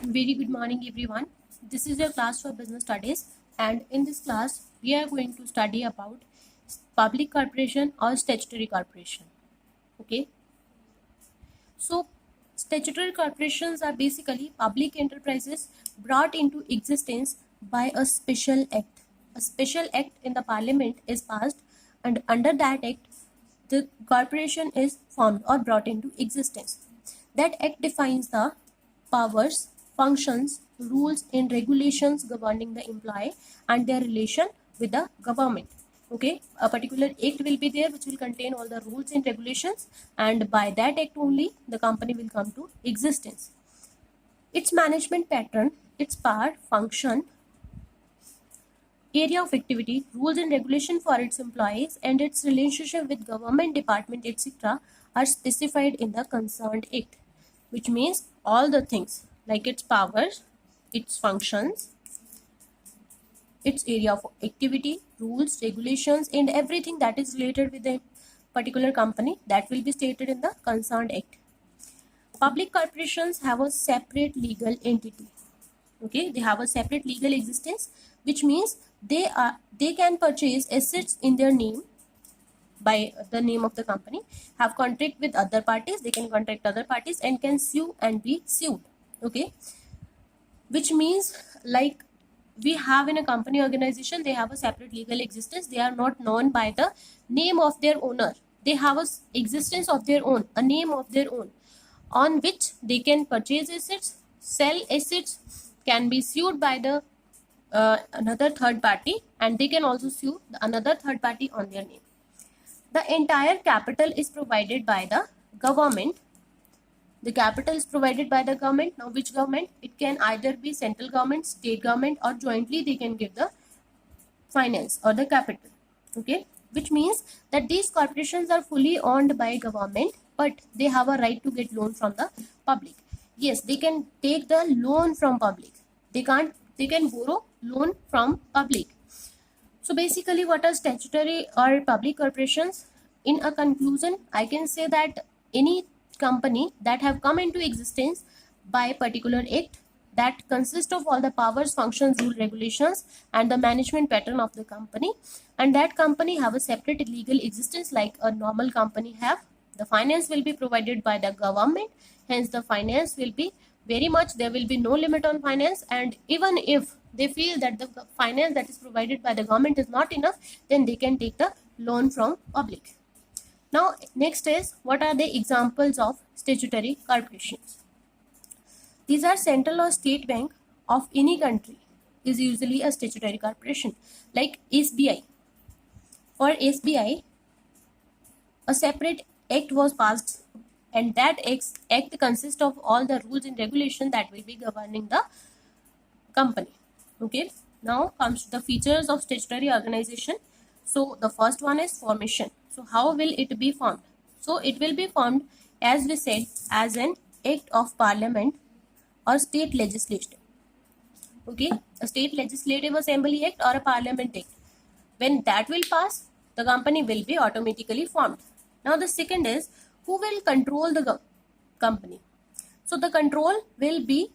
Very good morning, everyone. This is your class for business studies, and in this class, we are going to study about public corporation or statutory corporation. Okay, so statutory corporations are basically public enterprises brought into existence by a special act. A special act in the parliament is passed, and under that act, the corporation is formed or brought into existence. That act defines the powers, functions, rules, and regulations governing the employee and their relation with the government. Okay, a particular act will be there which will contain all the rules and regulations, and by that act only the company will come to existence. Its management pattern, its power, function, area of activity, rules and regulation for its employees, and its relationship with government department, etc., are specified in the concerned act, which means all the things like its powers, its functions, its area of activity, rules, regulations, and everything that is related with a particular company that will be stated in the concerned act. Public corporations have a separate legal entity. Okay, they have a separate legal existence, which means they can purchase assets in their name by the name of the company, have contract with other parties, they can contract other parties, and can sue and be sued. Okay, which means like we have in a company organization, they have a separate legal existence. They are not known by the name of their owner. They have a existence of their own, a name of their own, on which they can purchase assets, sell assets, can be sued by the another third party, and they can also sue another third party on their name. The entire capital is provided by the government. The capital is provided by the government. Now, which government? It can either be central government, state government, or jointly they can give the finance or the capital. Okay, which means that these corporations are fully owned by government, but they have a right to get loan from the public. Yes, they can take the loan from public. They can borrow loan from public. So basically, what are statutory or public corporations? In a conclusion, I can say that any company that have come into existence by a particular act that consists of all the powers, functions, rule, regulations, and the management pattern of the company, and that company have a separate legal existence like a normal company have. The finance will be provided by the government, hence the finance will be very much, there will be no limit on finance, and even if they feel that the finance that is provided by the government is not enough, then they can take the loan from public. Now next is, what are the examples of statutory corporations? These are central or state bank of any country is usually a statutory corporation, like SBI. For SBI, a separate act was passed, and that act consists of all the rules and regulations that will be governing the company. Okay, now comes to the features of statutory organization. So the first one is formation. So how will it be formed? So it will be formed, as we said, as an act of parliament or state legislature. Okay, a state legislative assembly act or a parliament act. When that will pass, the company will be automatically formed. Now the second is, who will control the company? So the control will be,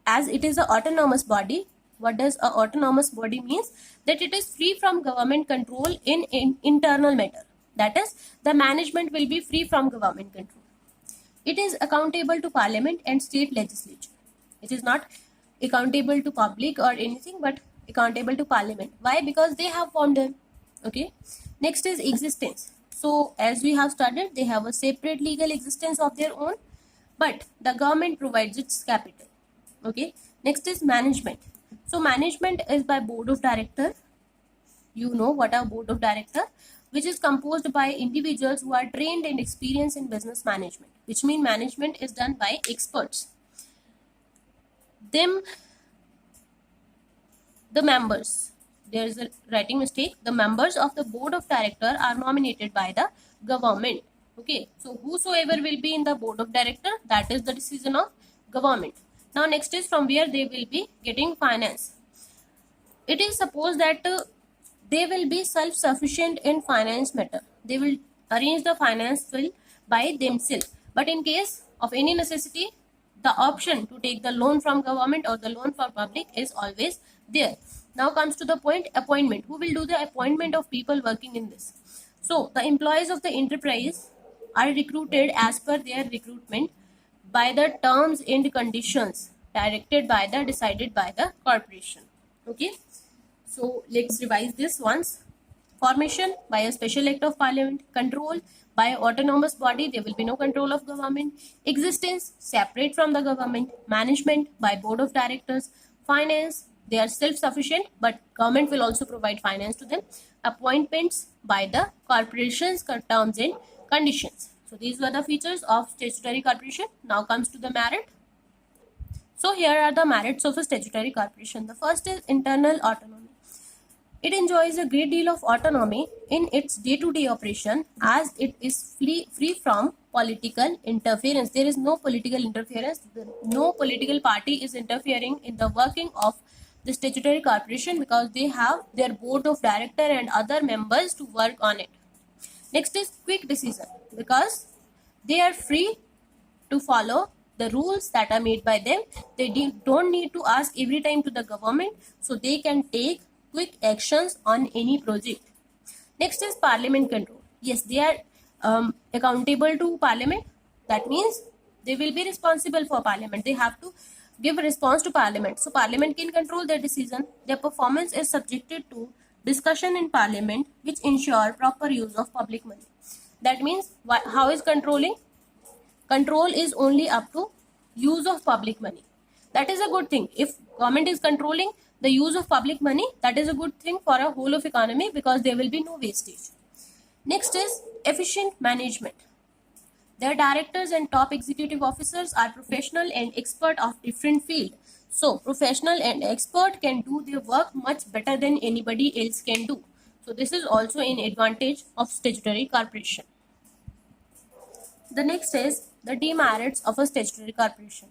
as it is an autonomous body. What does an autonomous body means? That it is free from government control in internal matter. That is, the management will be free from government control. It is accountable to parliament and state legislature. It is not accountable to public or anything, but accountable to parliament. Why? Because they have formed them. Okay. Next is existence. So as we have studied, they have a separate legal existence of their own, but the government provides its capital. Okay. Next is management. So management is by board of director. You know what are board of director, which is composed by individuals who are trained and experienced in business management, which means management is done by experts. The members, there is a writing mistake. The members of the board of director are nominated by the government. Okay, so whosoever will be in the board of director, that is the decision of government. Now next is, from where they will be getting finance. It is supposed that they will be self-sufficient in finance matter. They will arrange the finance by themselves. But in case of any necessity, the option to take the loan from government or the loan for public is always there. Now comes to the point, appointment. Who will do the appointment of people working in this? So the employees of the enterprise are recruited as per their recruitment by the terms and conditions directed by the decided by the corporation. Okay, so let's revise this once. Formation by a special act of parliament. Control by autonomous body, there will be no control of government. Existence separate from the government. Management by board of directors. Finance, they are self-sufficient, but government will also provide finance to them. Appointments by the corporation's terms and conditions. So these were the features of statutory corporation. Now comes to the merit. So here are the merits of a statutory corporation. The first is internal autonomy. It enjoys a great deal of autonomy in its day-to-day operation as it is free from political interference. There is no political interference. No political party is interfering in the working of the statutory corporation because they have their board of director and other members to work on it. Next is quick decision, because they are free to follow the rules that are made by them. They don't need to ask every time to the government, so they can take quick actions on any project. Next is parliament control. Yes, they are accountable to parliament. That means they will be responsible for parliament. They have to give response to parliament. So parliament can control their decision. Their performance is subjected to discussion in parliament, which ensure proper use of public money. That means how is controlling? Control is only up to use of public money. That is a good thing. If government is controlling the use of public money, that is a good thing for a whole of economy because there will be no wastage. Next is efficient management. Their directors and top executive officers are professional and expert of different field. So professional and expert can do their work much better than anybody else can do. So this is also an advantage of statutory corporation. The next is the demerits of a statutory corporation.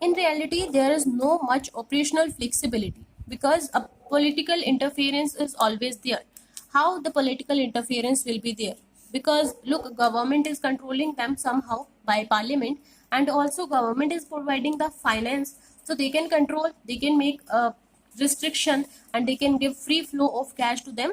In reality, there is no much operational flexibility because a political interference is always there. How the political interference will be there? Because look, government is controlling them somehow by parliament, and also government is providing the finance, so they can control, they can make a restriction, and they can give free flow of cash to them.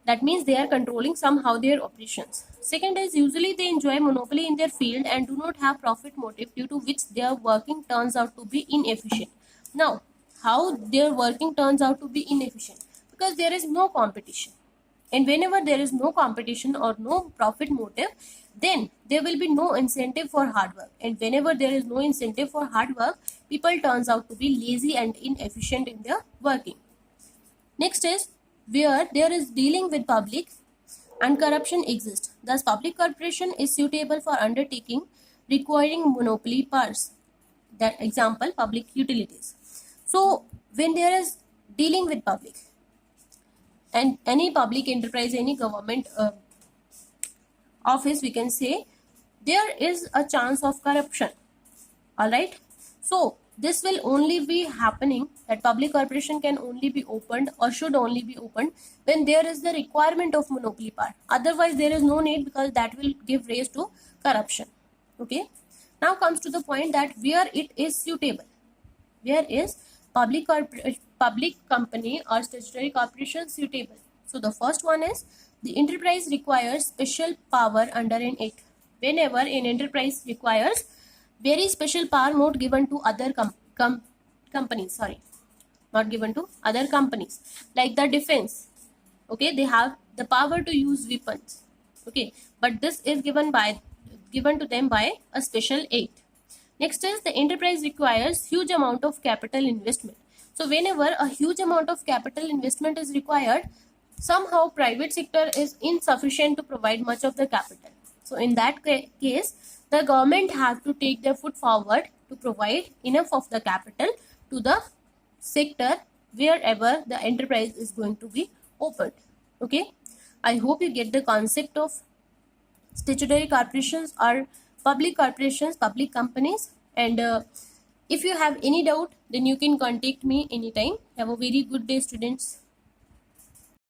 That means they are controlling somehow their operations. Second is usually they enjoy monopoly in their field and do not have profit motive, due to which their working turns out to be inefficient. Now, how their working turns out to be inefficient? Because there is no competition. And whenever there is no competition or no profit motive, then there will be no incentive for hard work. And whenever there is no incentive for hard work, people turns out to be lazy and inefficient in their working. Next is where there is dealing with public and corruption exists. Thus, public corporation is suitable for undertaking requiring monopoly powers. That example, public utilities. So, when there is dealing with public and any public enterprise, any government office, we can say there is a chance of corruption. All right. So, this will only be happening, that public corporation can only be opened or should only be opened when there is the requirement of monopoly power. Otherwise, there is no need, because that will give rise to corruption. Okay. Now comes to the point that where it is suitable. Where is public company or statutory corporation suitable? So the first one is the enterprise requires special power under an act. Whenever an enterprise requires very special power not given to other companies, not given to other companies, like the defense. Okay, they have the power to use weapons. Okay, but this is given to them by a special act. Next is the enterprise requires huge amount of capital investment. So whenever a huge amount of capital investment is required, somehow private sector is insufficient to provide much of the capital. So in that case, the government have to take their foot forward to provide enough of the capital to the sector wherever the enterprise is going to be opened. Okay, I hope you get the concept of statutory corporations or public corporations, public companies. And if you have any doubt, then you can contact me anytime. Have a very good day, students.